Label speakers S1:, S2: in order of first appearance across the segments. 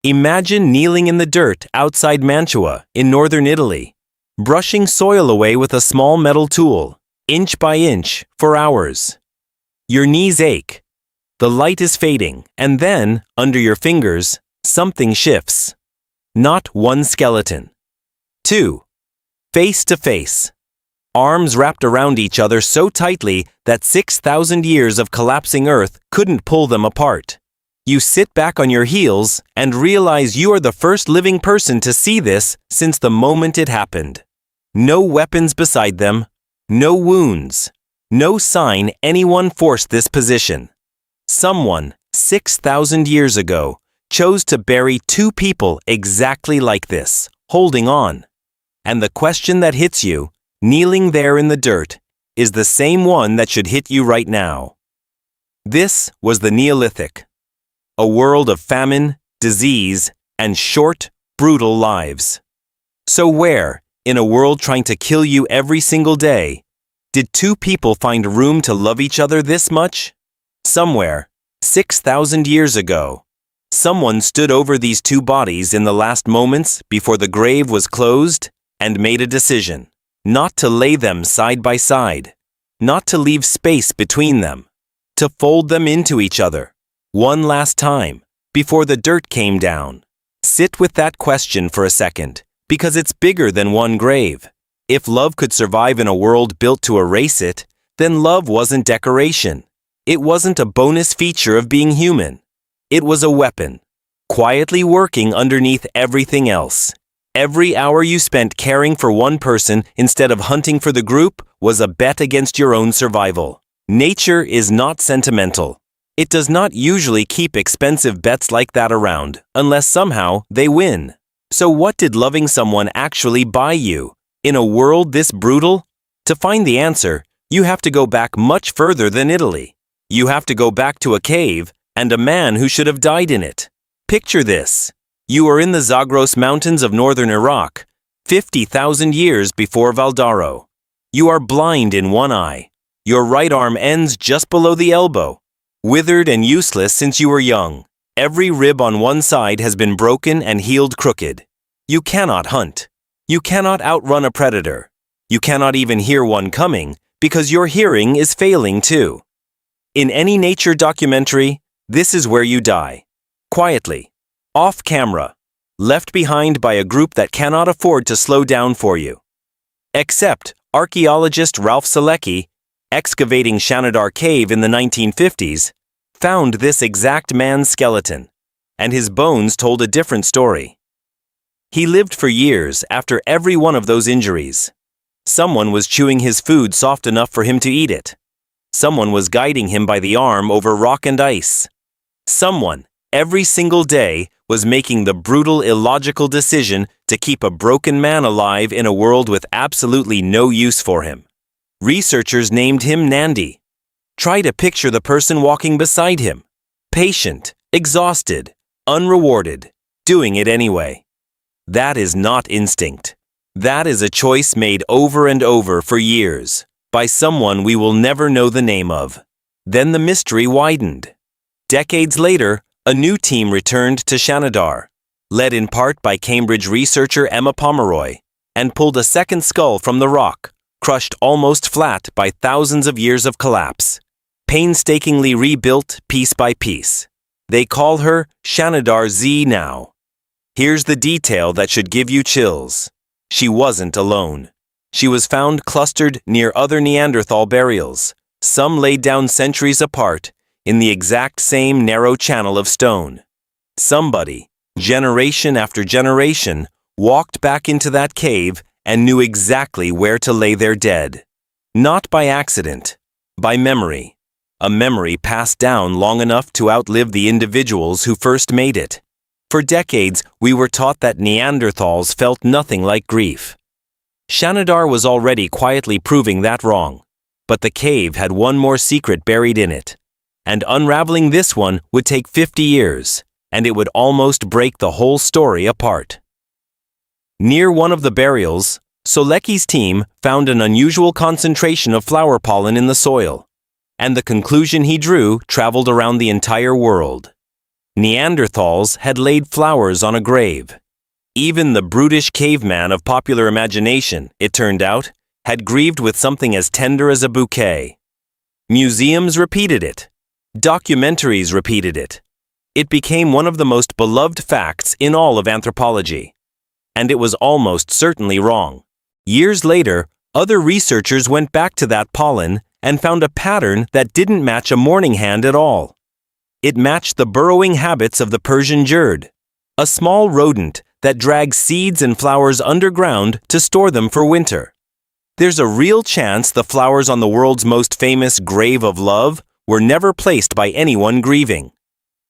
S1: Imagine kneeling in the dirt outside Mantua in northern Italy, brushing soil away with a small metal tool, inch by inch, for hours. Your knees ache. The light is fading, and then, under your fingers, something shifts. Not one skeleton. 2. Face to face. Arms wrapped around each other so tightly that 6,000 years of collapsing Earth couldn't pull them apart. You sit back on your heels and realize you are the first living person to see this since the moment it happened. No weapons beside them, no wounds, no sign anyone forced this position. Someone, 6,000 years ago, chose to bury two people exactly like this, holding on. And the question that hits you, kneeling there in the dirt, is the same one that should hit you right now. This was the Neolithic. A world of famine, disease, and short, brutal lives. So where, in a world trying to kill you every single day, did two people find room to love each other this much? Somewhere, 6,000 years ago, someone stood over these two bodies in the last moments before the grave was closed and made a decision, not to lay them side by side, not to leave space between them, to fold them into each other. One last time, before the dirt came down. Sit with that question for a second, because it's bigger than one grave. If love could survive in a world built to erase it, then love wasn't decoration. It wasn't a bonus feature of being human. It was a weapon, quietly working underneath everything else. Every hour you spent caring for one person instead of hunting for the group was a bet against your own survival. Nature is not sentimental. It does not usually keep expensive bets like that around, unless somehow they win. So what did loving someone actually buy you? In a world this brutal? To find the answer, you have to go back much further than Italy. You have to go back to a cave and a man who should have died in it. Picture this. You are in the Zagros Mountains of northern Iraq, 50,000 years before Valdaro. You are blind in one eye. Your right arm ends just below the elbow. Withered and useless since you were young. Every rib on one side has been broken and healed crooked. You cannot hunt. You cannot outrun a predator. You cannot even hear one coming because your hearing is failing too. In any nature documentary, this is where you die. Quietly. Off camera. Left behind by a group that cannot afford to slow down for you. Except archaeologist Ralph Selecki, excavating Shanidar Cave in the 1950s, found this exact man's skeleton, and his bones told a different story. He lived for years after every one of those injuries. Someone was chewing his food soft enough for him to eat it. Someone was guiding him by the arm over rock and ice. Someone, every single day, was making the brutal, illogical decision to keep a broken man alive in a world with absolutely no use for him. Researchers named him Nandi. Try to picture the person walking beside him. Patient, exhausted, unrewarded, doing it anyway. That is not instinct. That is a choice made over and over for years, by someone we will never know the name of. Then the mystery widened. Decades later, a new team returned to Shanidar, led in part by Cambridge researcher Emma Pomeroy, and pulled a second skull from the rock, crushed almost flat by thousands of years of collapse, painstakingly rebuilt piece by piece. They call her Shanidar Z now. Here's the detail that should give you chills. She wasn't alone. She was found clustered near other Neanderthal burials, some laid down centuries apart, in the exact same narrow channel of stone. Somebody, generation after generation, walked back into that cave and knew exactly where to lay their dead. Not by accident, by memory. A memory passed down long enough to outlive the individuals who first made it. For decades, we were taught that Neanderthals felt nothing like grief. Shanidar was already quietly proving that wrong, but the cave had one more secret buried in it. And unraveling this one would take 50 years, and it would almost break the whole story apart. Near one of the burials, Solecki's team found an unusual concentration of flower pollen in the soil, and the conclusion he drew traveled around the entire world. Neanderthals had laid flowers on a grave. Even the brutish caveman of popular imagination, it turned out, had grieved with something as tender as a bouquet. Museums repeated it. Documentaries repeated it. It became one of the most beloved facts in all of anthropology. And it was almost certainly wrong. Years later, other researchers went back to that pollen and found a pattern that didn't match a mourning hand at all. It matched the burrowing habits of the Persian jurd, a small rodent that drags seeds and flowers underground to store them for winter. There's a real chance the flowers on the world's most famous grave of love were never placed by anyone grieving.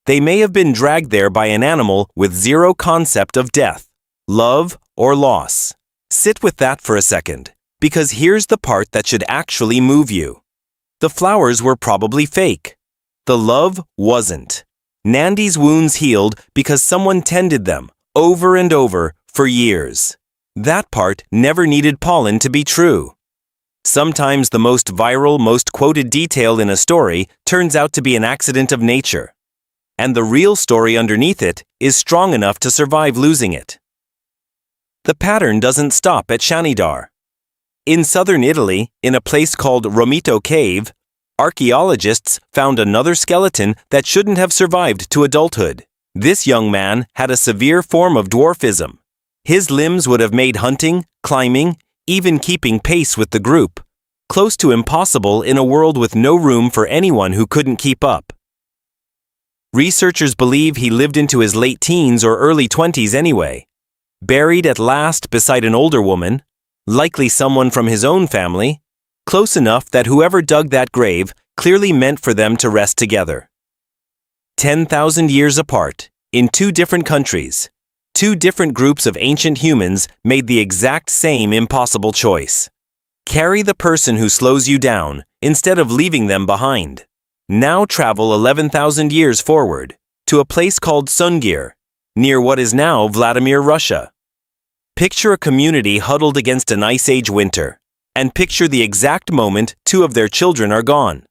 S1: They may have been dragged there by an animal with zero concept of death, love, or loss. Sit with that for a second, because here's the part that should actually move you. The flowers were probably fake. The love wasn't. Nandy's wounds healed because someone tended them, over and over, for years. That part never needed pollen to be true. Sometimes the most viral, most quoted detail in a story turns out to be an accident of nature. And the real story underneath it is strong enough to survive losing it. The pattern doesn't stop at Shanidar. In southern Italy, in a place called Romito Cave, archaeologists found another skeleton that shouldn't have survived to adulthood. This young man had a severe form of dwarfism. His limbs would have made hunting, climbing, even keeping pace with the group close to impossible in a world with no room for anyone who couldn't keep up. Researchers believe he lived into his late teens or early 20s anyway. Buried at last beside an older woman, likely someone from his own family, close enough that whoever dug that grave clearly meant for them to rest together. 10,000 years apart, in two different countries, two different groups of ancient humans made the exact same impossible choice. Carry the person who slows you down instead of leaving them behind. Now travel 11,000 years forward to a place called Sungir, near what is now Vladimir, Russia. Picture a community huddled against an ice age winter, and picture the exact moment two of their children are gone.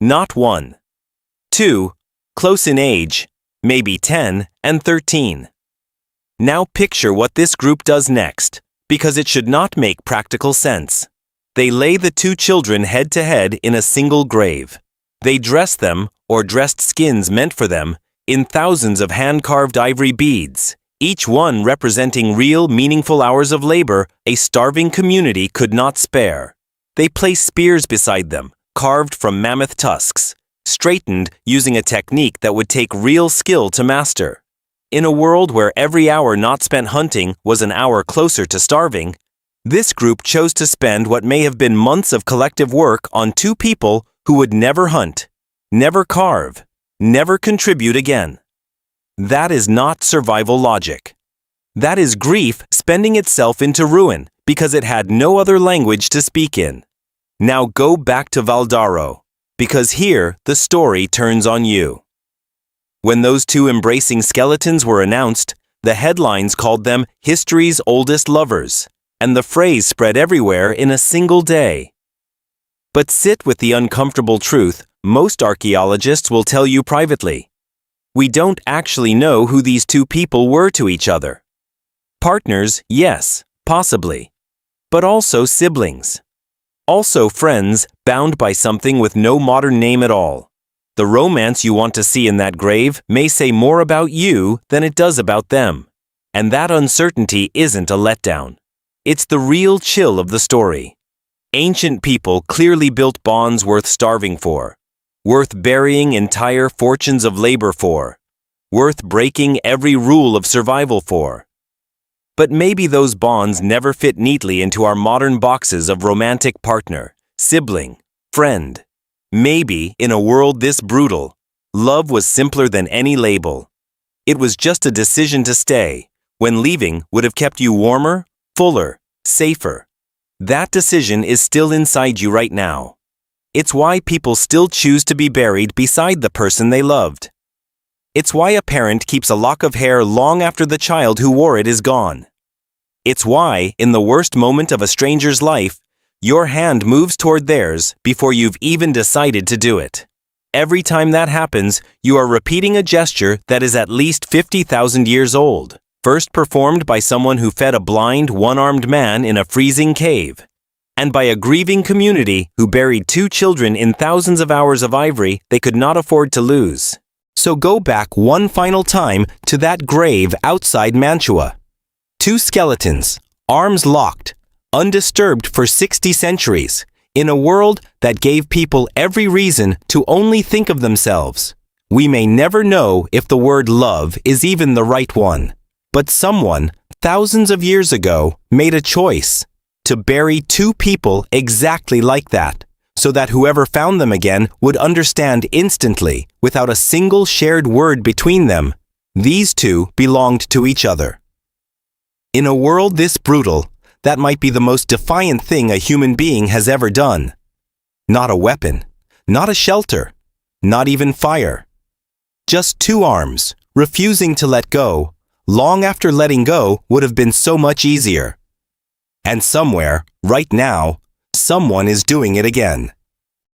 S1: Not one. Two, close in age, maybe 10 and 13. Now picture what this group does next, because it should not make practical sense. They lay the two children head to head in a single grave. They dress them, or dressed skins meant for them, in thousands of hand-carved ivory beads, each one representing real, meaningful hours of labor a starving community could not spare. They place spears beside them, carved from mammoth tusks, straightened using a technique that would take real skill to master. In a world where every hour not spent hunting was an hour closer to starving, this group chose to spend what may have been months of collective work on two people who would never hunt, never carve, never contribute again. That is not survival logic. That is grief spending itself into ruin because it had no other language to speak in. Now go back to Valdaro, because here the story turns on you. When those two embracing skeletons were announced, the headlines called them history's oldest lovers, and the phrase spread everywhere in a single day. But sit with the uncomfortable truth most archaeologists will tell you privately. We don't actually know who these two people were to each other. Partners, yes, possibly. But also siblings. Also friends bound by something with no modern name at all. The romance you want to see in that grave may say more about you than it does about them. And that uncertainty isn't a letdown. It's the real chill of the story. Ancient people clearly built bonds worth starving for, worth burying entire fortunes of labor for, worth breaking every rule of survival for. But maybe those bonds never fit neatly into our modern boxes of romantic partner, sibling, friend. Maybe, in a world this brutal, love was simpler than any label. It was just a decision to stay, when leaving would have kept you warmer, fuller, safer. That decision is still inside you right now. It's why people still choose to be buried beside the person they loved. It's why a parent keeps a lock of hair long after the child who wore it is gone. It's why, in the worst moment of a stranger's life, your hand moves toward theirs before you've even decided to do it. every time that happens, you are repeating a gesture that is at least 50,000 years old, first performed by someone who fed a blind, one-armed man in a freezing cave, and by a grieving community who buried 2 children in thousands of hours of ivory they could not afford to lose. So go back one final time to that grave outside Mantua. 2 skeletons, arms locked, undisturbed for 60 centuries, in a world that gave people every reason to only think of themselves. We may never know if the word love is even the right one, but someone, thousands of years ago, made a choice to bury 2 people exactly like that, so that whoever found them again would understand instantly, without a single shared word between them, these 2 belonged to each other. In a world this brutal, that might be the most defiant thing a human being has ever done. Not a weapon, not a shelter, not even fire. Just 2 arms, refusing to let go, long after letting go would have been so much easier. And somewhere, right now, someone is doing it again.